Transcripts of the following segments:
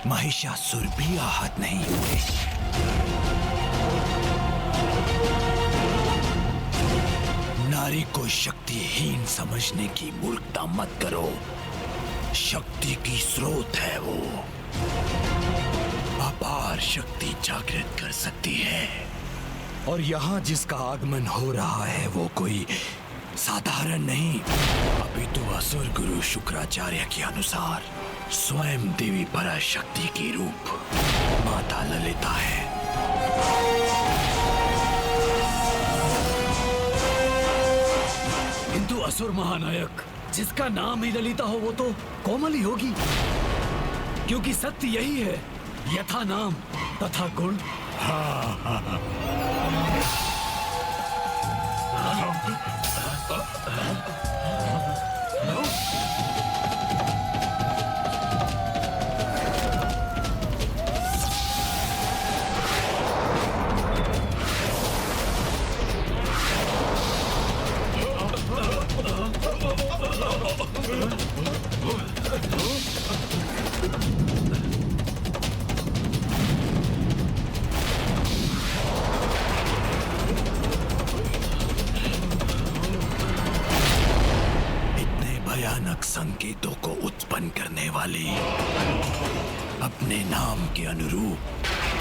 महिषासुर भी आहत नहीं हुए। नारी को शक्तिहीन समझने की मूर्खता मत करो। शक्ति की स्रोत है वो, अपार शक्ति जागृत कर सकती है। और यहाँ जिसका आगमन हो रहा है वो कोई साधारण नहीं, अपितु असुर गुरु शुक्राचार्य के अनुसार स्वयं देवी पराशक्ति की रूप माता ललिता है। किंतु असुर महानायक जिसका नाम ही ललिता हो वो तो कोमल ही होगी, क्योंकि सत्य यही है, यथा नाम तथा गुण। संकेतों को उत्पन्न करने वाली अपने नाम के अनुरूप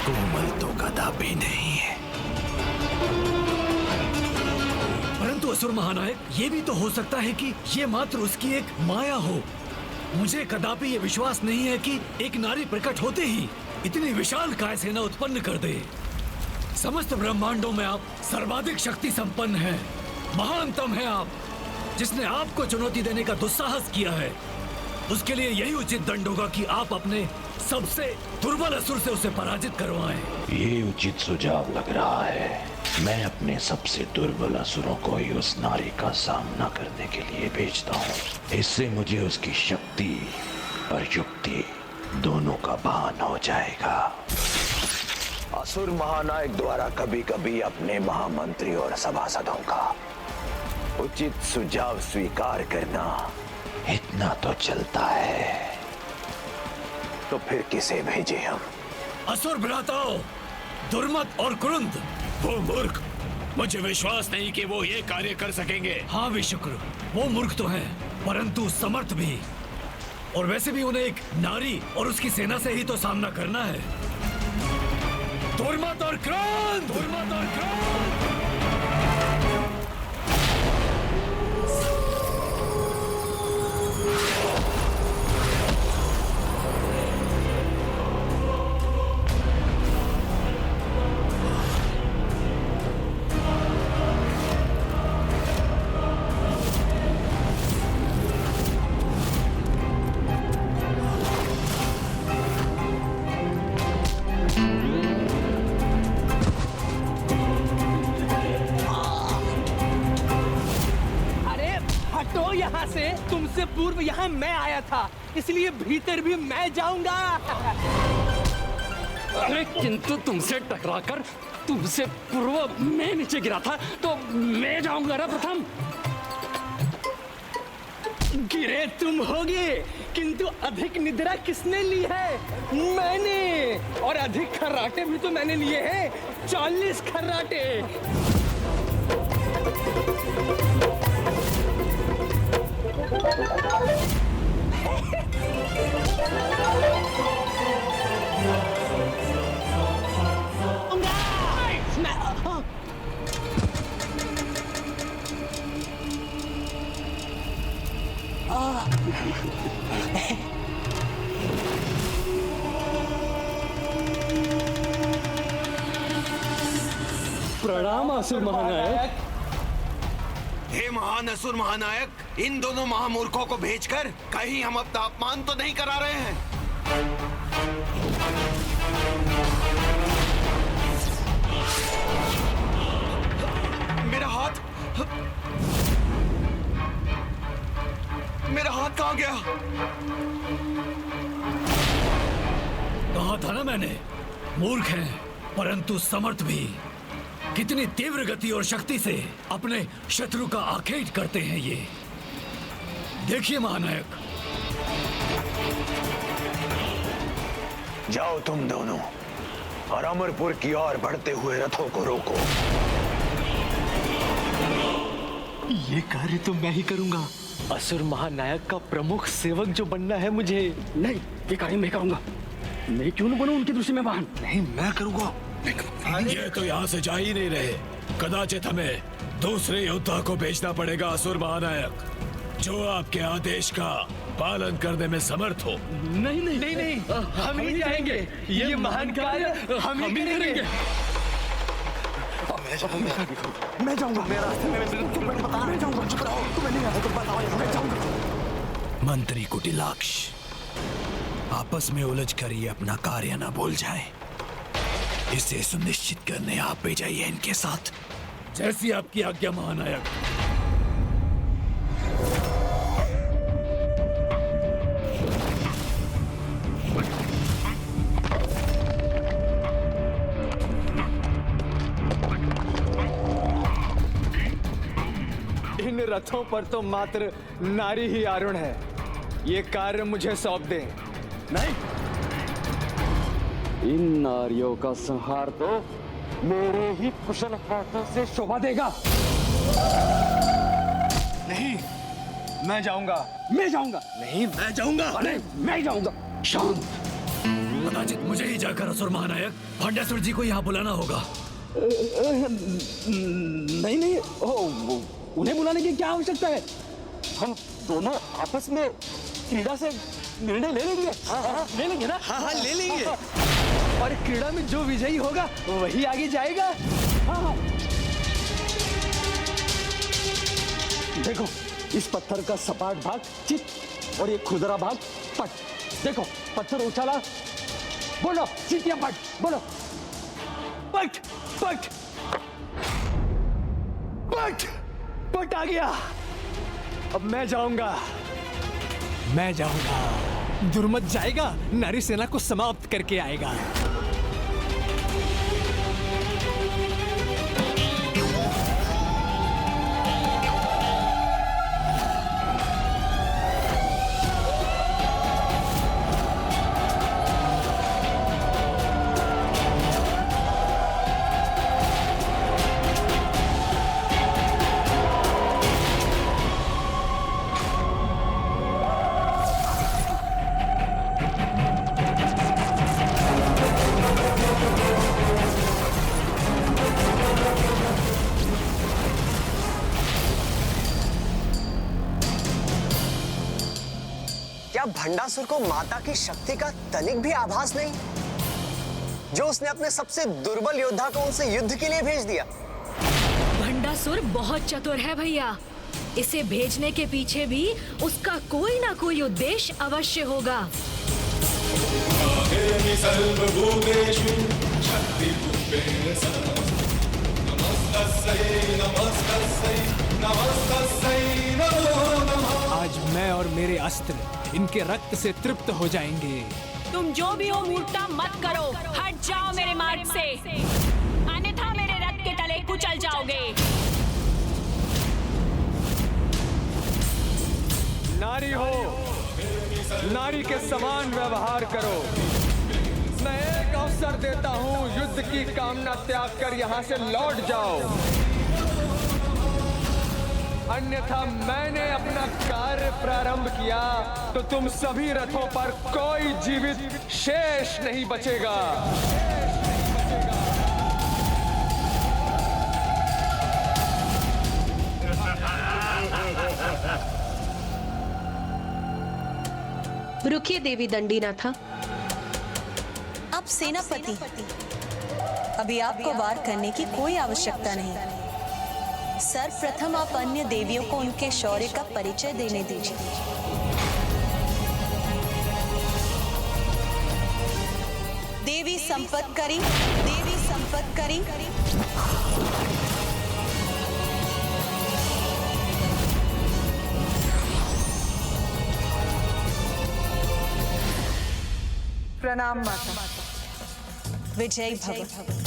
कोमल तो कदापि नहीं है। परंतु असुर महानायक ये भी तो हो सकता है कि ये मात्र उसकी एक माया हो। मुझे कदापि ये विश्वास नहीं है कि एक नारी प्रकट होते ही इतनी विशाल काय सेना उत्पन्न कर दे। समस्त ब्रह्मांडों में आप सर्वाधिक शक्ति संपन्न हैं, महानतम हैं आप। जिसने आपको चुनौती देने का दुस्साहस किया है, उसके लिए यही उचित दंड होगा कि आप अपने सबसे दुर्बल असुर से उसे पराजित करवाएं। ये उचित सुझाव लग रहा है। मैं अपने सबसे दुर्बल असुरों को ही उस नारी का सामना करने के लिए भेजता हूँ। इससे मुझे उसकी शक्ति और युक्ति दोनों का भान हो जाएगा। असुर महानायक द्वारा कभी कभी अपने महामंत्री और सभासदों का उचित सुझाव स्वीकार करना इतना तो चलता है। तो फिर किसे भेजे हम? असुर भ्राताओं, दुर्मत और कुरुंद। वो मूर्ख, मुझे विश्वास नहीं कि वो ये कार्य कर सकेंगे। हाँ विशुक्र, वो मूर्ख तो हैं, परंतु समर्थ भी। और वैसे भी उन्हें एक नारी और उसकी सेना से ही तो सामना करना है। दुर्मत और क्रोध, दुर्मत और क्रोध। यहाँ से तुमसे पूर्व यहाँ मैं आया था, इसलिए भीतर भी मैं जाऊंगा। अरे किंतु तुमसे टकराकर तुमसे पूर्व मैं नीचे गिरा था, तो मैं जाऊंगा ना प्रथम। गिरे तुम होगे, किंतु अधिक निद्रा किसने ली है? मैंने। और अधिक खर्राटे भी तो मैंने लिए हैं, 40 खर्राटे। प्रणाम असुर महानायक। हे महान असुर महानायक, इन दोनों महामूर्खों को भेजकर कहीं हम अपना अपमान तो नहीं करा रहे हैं? मेरा हाथ कहाँ गया? कहा था ना मैंने, मूर्ख हैं परंतु समर्थ भी। कितनी तीव्र गति और शक्ति से अपने शत्रु का आखेट करते हैं ये। देखिए महानायक, जाओ तुम दोनों और अमरपुर की ओर बढ़ते हुए रथों को रोको। ये कार्य तो मैं ही करूंगा। असुर महानायक का प्रमुख सेवक जो बनना है मुझे। नहीं, ये कार्य मैं करूंगा। मैं क्यों न बनूं उनकी दृष्टि में वाहन? नहीं, मैं करूंगा। ये तो यहाँ से जा ही नहीं रहे। कदाचित हमें दूसरे योद्धा को भेजना पड़ेगा असुर महानायक, जो आपके आदेश का पालन करने में समर्थ हो। नहीं नहीं नहीं नहीं, हम ही जाएंगे। ये महान कार्य हम ही करेंगे। मैं जाऊंगा। मैं रास्ते में मैं जाऊंगा। चुप रहो, तुम्हें नहीं आता तो बताओ। मैं जाऊंगा। मंत्री कुटिलाक्ष, आपस में उलझ कर ये अपना कार्य ना भूल जाए, इसे सुनिश्चित करने आप भी जाइए इनके साथ। जैसी आपकी आज्ञा महानायक। इन रथों पर तो मात्र नारी ही आरूढ़ है। ये कार्य मुझे सौंप दें। नहीं, इन नारियों का संहार तो मेरे ही कुशल हाथों से शोभा देगा। नहीं, मैं जाऊंगा। मैं जाऊंगा। नहीं, मैं जाऊंगा। अरे मैं जाऊंगा। शांत। कदाचित मुझे ही जाकर असुर महानायक भांडासुर जी को यहाँ बुलाना होगा। नहीं नहीं, उन्हें बुलाने की क्या आवश्यकता है? हम दोनों आपस में क्रीड़ा से निर्णय ले लेंगे। ले लेंगे ना? हाँ, ले लेंगे। और क्रीड़ा में जो विजयी होगा वही आगे जाएगा। हाँ। देखो, इस पत्थर का सपाट भाग चित और ये खुदरा भाग पट। देखो, पत्थर उछाला, बोलो चित या पट, बोलो। पट पट पट पट आ गया। अब मैं जाऊंगा। दुर्मत जाएगा, नारी सेना को समाप्त करके आएगा। क्या भंडासुर को माता की शक्ति का तनिक भी आभास नहीं, जो उसने अपने सबसे दुर्बल योद्धा को उनसे युद्ध के लिए भेज दिया? भंडासुर बहुत चतुर है भैया। इसे भेजने के पीछे भी उसका कोई ना कोई उद्देश्य अवश्य होगा। आज मैं और मेरे अस्त्र इनके रक्त से तृप्त हो जाएंगे। तुम जो भी हो मूर्खता मत करो, हट जाओ मेरे मार्ग से, अन्यथा मेरे रथ के तले कुचल जाओगे। नारी हो, नारी के समान व्यवहार करो। मैं एक अवसर देता हूँ, युद्ध की कामना त्याग कर यहाँ से लौट जाओ, अन्यथा मैंने अपना कार्य प्रारंभ किया तो तुम सभी रथों पर कोई जीवित शेष नहीं बचेगा। रुकिए देवी दंडीनाथा। आप सेनापति, अभी आपको वार करने की कोई आवश्यकता नहीं। सर्वप्रथम आप अन्य देवियों को उनके शौर्य का परिचय देने दीजिए। देवी संपत्करी, देवी संपत्करी। प्रणाम माता। विजयी भव।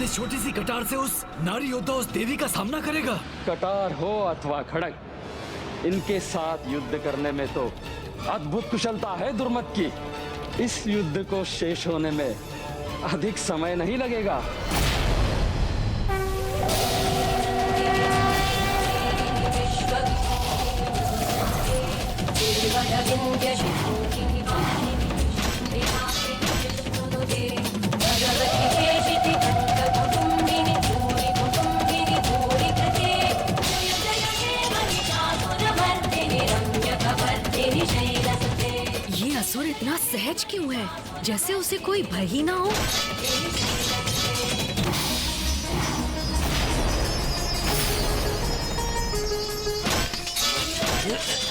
इस छोटी सी कटार से उस नारी योद्धा उस देवी का सामना करेगा? कटार हो अथवा खड़ग, इनके साथ युद्ध करने में तो अद्भुत कुशलता है दुर्मत की। इस युद्ध को शेष होने में अधिक समय नहीं लगेगा। ये असुर इतना सहज क्यों है, जैसे उसे कोई भय ही ना हो।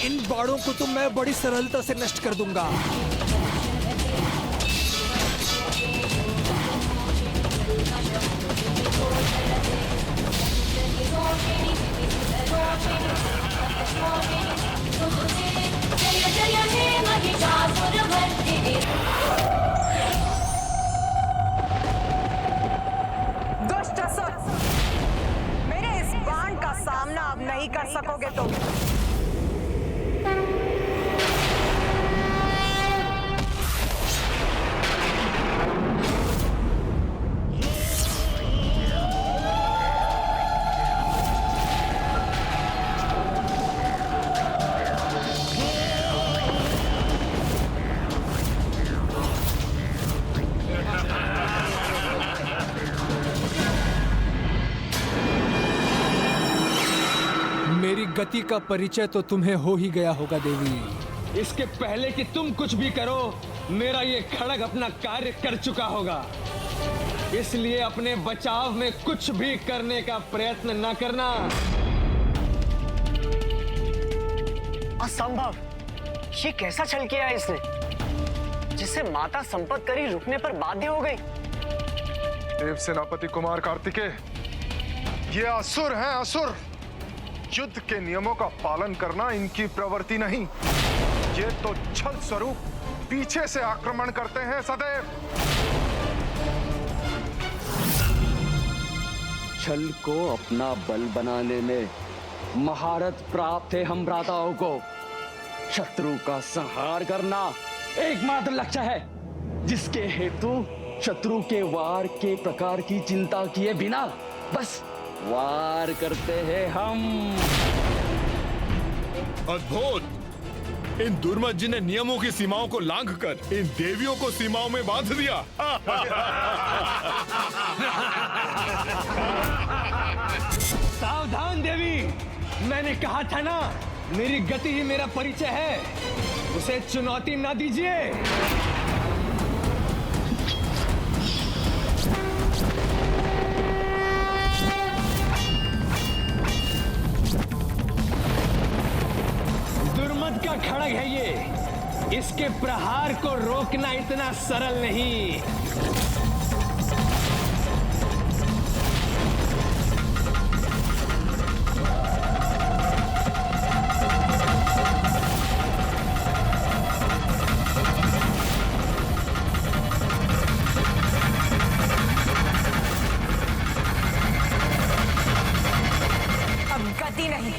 इन बाड़ों को तो मैं बड़ी सरलता से नष्ट कर दूंगा। दुष्ट असुर, मेरे इस बाण का सामना अब नहीं कर सकोगे तुम। मेरी गति का परिचय तो तुम्हें हो ही गया होगा देवी। इसके पहले कि तुम कुछ भी करो, मेरा ये खड़ग अपना कार्य कर चुका होगा। इसलिए अपने बचाव में कुछ भी करने का प्रयत्न न करना। असंभव! ये कैसा छल किया है इसने, जिसे माता संपत करी रुकने पर बाध्य हो गई। देव सेनापति कुमार कार्तिकेय, ये असुर हैं, असुर। युद्ध के नियमों का पालन करना इनकी प्रवृत्ति नहीं, ये तो छल स्वरूप पीछे से आक्रमण करते हैं सदैव। छल को अपना बल बनाने में महारत प्राप्त है हम भ्राताओं को। शत्रु का संहार करना एकमात्र लक्ष्य है, जिसके हेतु शत्रु के वार के प्रकार की चिंता किए बिना बस वार करते हैं हम। अद्भुत! इन दुर्मत जी ने नियमों की सीमाओं को लांघकर इन देवियों को सीमाओं में बांध दिया। सावधान देवी, मैंने कहा था ना, मेरी गति ही मेरा परिचय है। उसे चुनौती ना दीजिए। दुर्मत का खड़ग है ये, इसके प्रहार को रोकना इतना सरल नहीं। अब गति नहीं,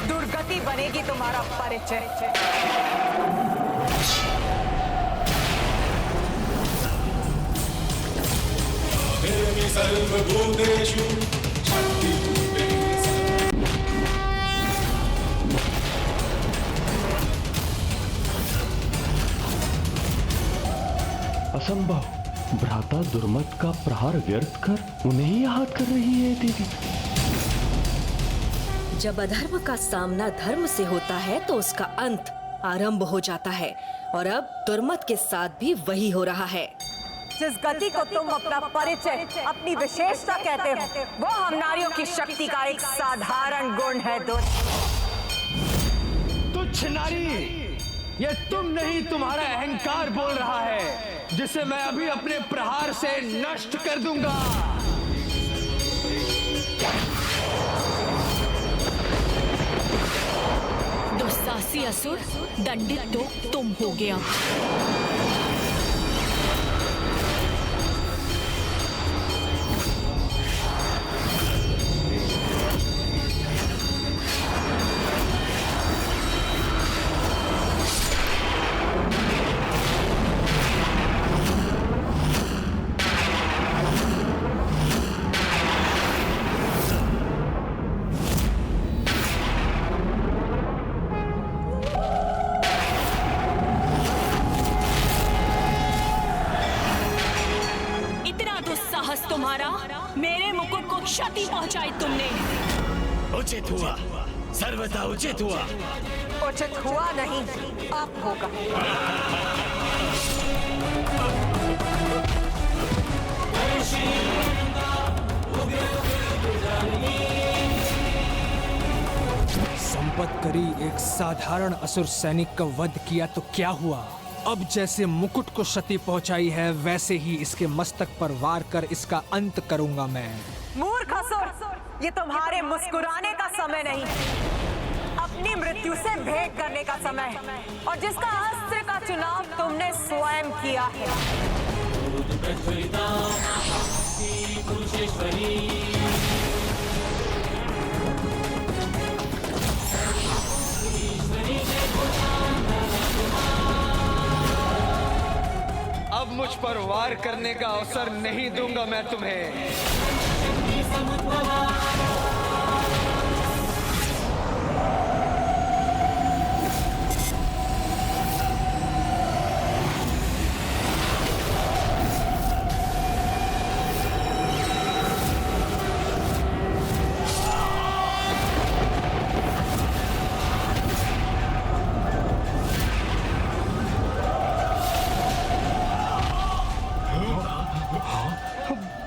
दुर्गति बनेगी तुम्हारा परिचय। सर्वभूतेषु असंभव! भ्राता दुर्मत का प्रहार व्यर्थ कर उन्हें ही आहत कर रही है देवी। जब अधर्म का सामना धर्म से होता है तो उसका अंत आरंभ हो जाता है, और अब दुर्मत के साथ भी वही हो रहा है। जिस गति को तुम अपना परिचय, अपनी विशेषता कहते हो, वो हम नारियों की शक्ति का एक साधारण गुण है। तुच्छ नारी, ये तुम नहीं, तुम्हारा अहंकार बोल रहा है, जिसे मैं अभी अपने प्रहार से नष्ट कर दूंगा। दुस्साहसी असुर, दंडित तो तुम हो गया। क्षति पहुंचाई तुमने। उचित हुआ, सर्वथा उचित हुआ। उचित हुआ नहीं, अब होगा। संपत करी एक साधारण असुर सैनिक का वध किया तो क्या हुआ? अब जैसे मुकुट को क्षति पहुंचाई है वैसे ही इसके मस्तक पर वार कर इसका अंत करूंगा मैं। मूर्ख असुर, ये तुम्हारे मुस्कुराने का समय नहीं, अपनी मृत्यु से भेंट करने का समय है, और जिसका अस्त्र का चुनाव तुमने स्वयं किया है। अब मुझ पर वार करने का अवसर नहीं दूंगा मैं तुम्हें।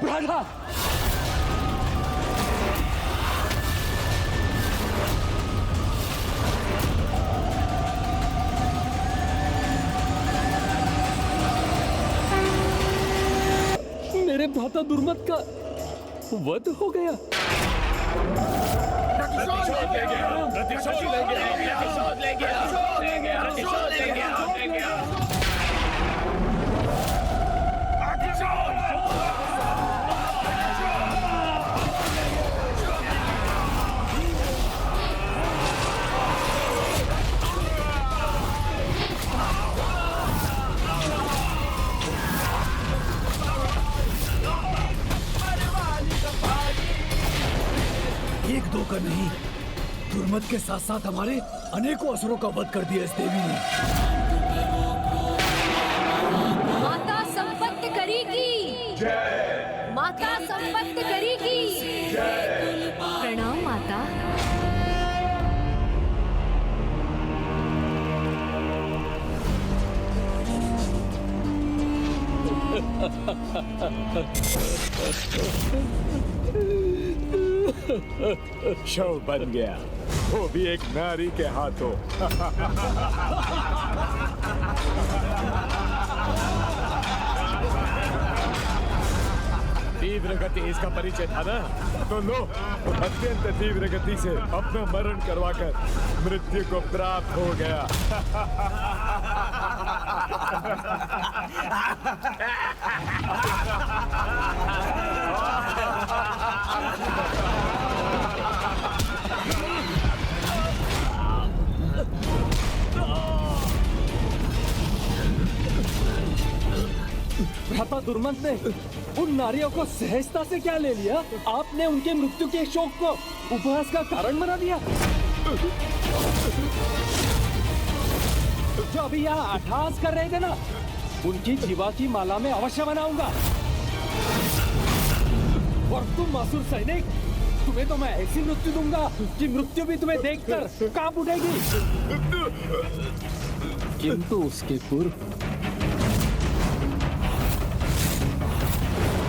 राधा, मेरे भ्राता दुर्मत का वध हो गया। एक दो का नहीं, दुर्मत के साथ साथ हमारे अनेकों असुरों का वध कर दिया इस देवी ने। माता संपत्ति करेगी, माता संपत्ति करेगी। प्रणाम माता। शव बन गया, वो भी एक नारी के हाथों। तीव्र गति इसका परिचय था ना, तो लो अत्यंत तीव्र गति से अपना मरण करवाकर मृत्यु को प्राप्त हो गया। भ्राता दुर्मंत ने उन नारियों को सहजता से क्या ले लिया? आपने उनके मृत्यु के शोक को उपहास का कारण बना दिया। जो अभी यहाँ अट्टहास कर रहे थे ना, उनकी जीवा की माला में अवश्य बनाऊंगा। और तुम असुर सैनिक, तुम्हें तो मैं ऐसी मृत्यु दूंगा कि मृत्यु भी तुम्हें देखकर कांप उठेगी। किंतु उसके पूर्व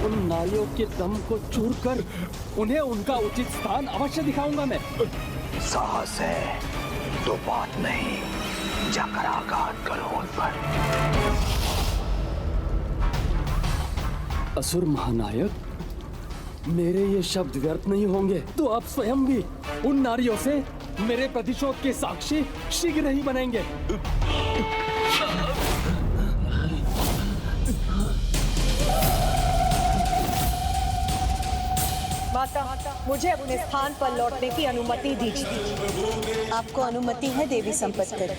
उन नारियों के दम को चूर कर उन्हें उनका उचित स्थान अवश्य दिखाऊंगा मैं। साहस है तो बात नहीं, जाकर आघात करो उन पर। असुर महानायक, मेरे ये शब्द व्यर्थ नहीं होंगे तो आप स्वयं भी उन नारियों से मेरे प्रतिशोध के साक्षी शीघ्र ही बनेंगे। माता, मुझे अपने स्थान पर लौटने की अनुमति दीजिए। आपको अनुमति है देवी संपत्कर।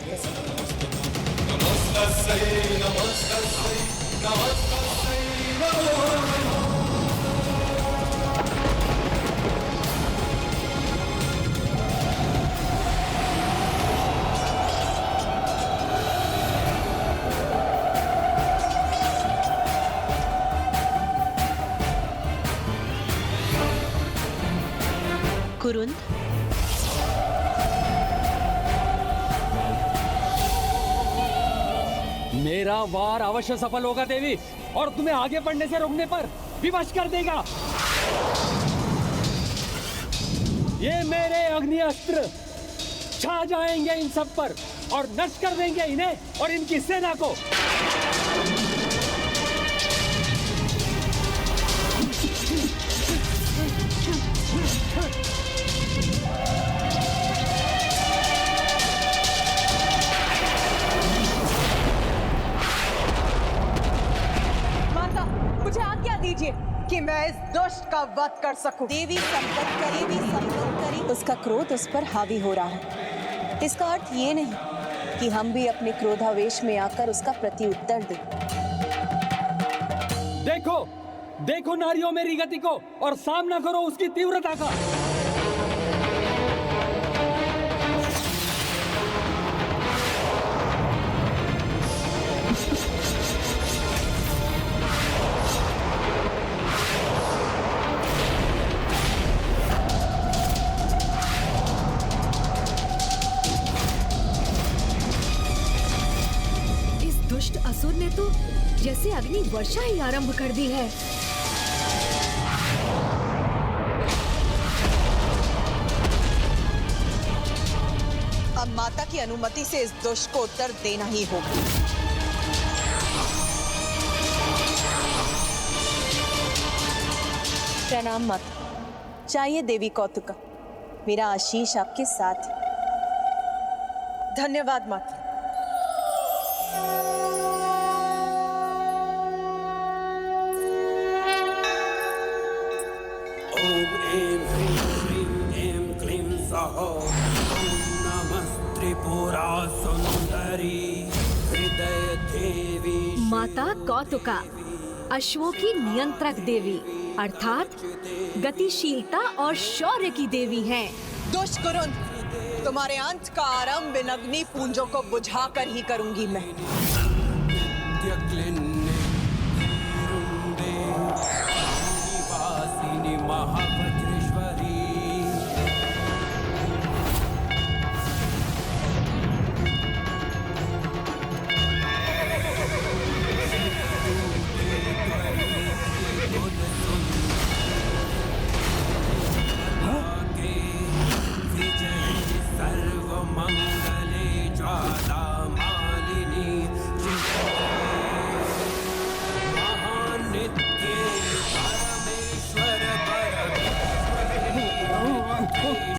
कुरुंद, मेरा वार अवश्य सफल होगा देवी, और तुम्हें आगे बढ़ने से रोकने पर विवश कर देगा। ये मेरे अग्नि अस्त्र छा जाएंगे इन सब पर और नष्ट कर देंगे इन्हें और इनकी सेना को। माता, मुझे आज्ञा दीजिए कि मैं इस दुष्ट का वध कर सकूं। देवी संपत करी, उसका क्रोध उस पर हावी हो रहा है। इसका अर्थ ये नहीं कि हम भी अपने क्रोधावेश में आकर उसका प्रत्युत्तर दें। देखो, देखो नारियों मेरी गति को और सामना करो उसकी तीव्रता का। असुर ने तो जैसे अग्नि वर्षा ही आरंभ कर दी है। अब माता की अनुमति से इस दुष्ट को उत्तर देना ही होगा। प्रणाम माता। चाहिए देवी कौतुका, मेरा आशीष आपके साथ है। धन्यवाद माता। माता कौतुका अश्वों की नियंत्रक देवी अर्थात गतिशीलता और शौर्य की देवी हैं। दुष्ट कुरुंद, तुम्हारे अंत का आरंभ इन अग्नि पुंजों को बुझाकर ही करूंगी मैं। महा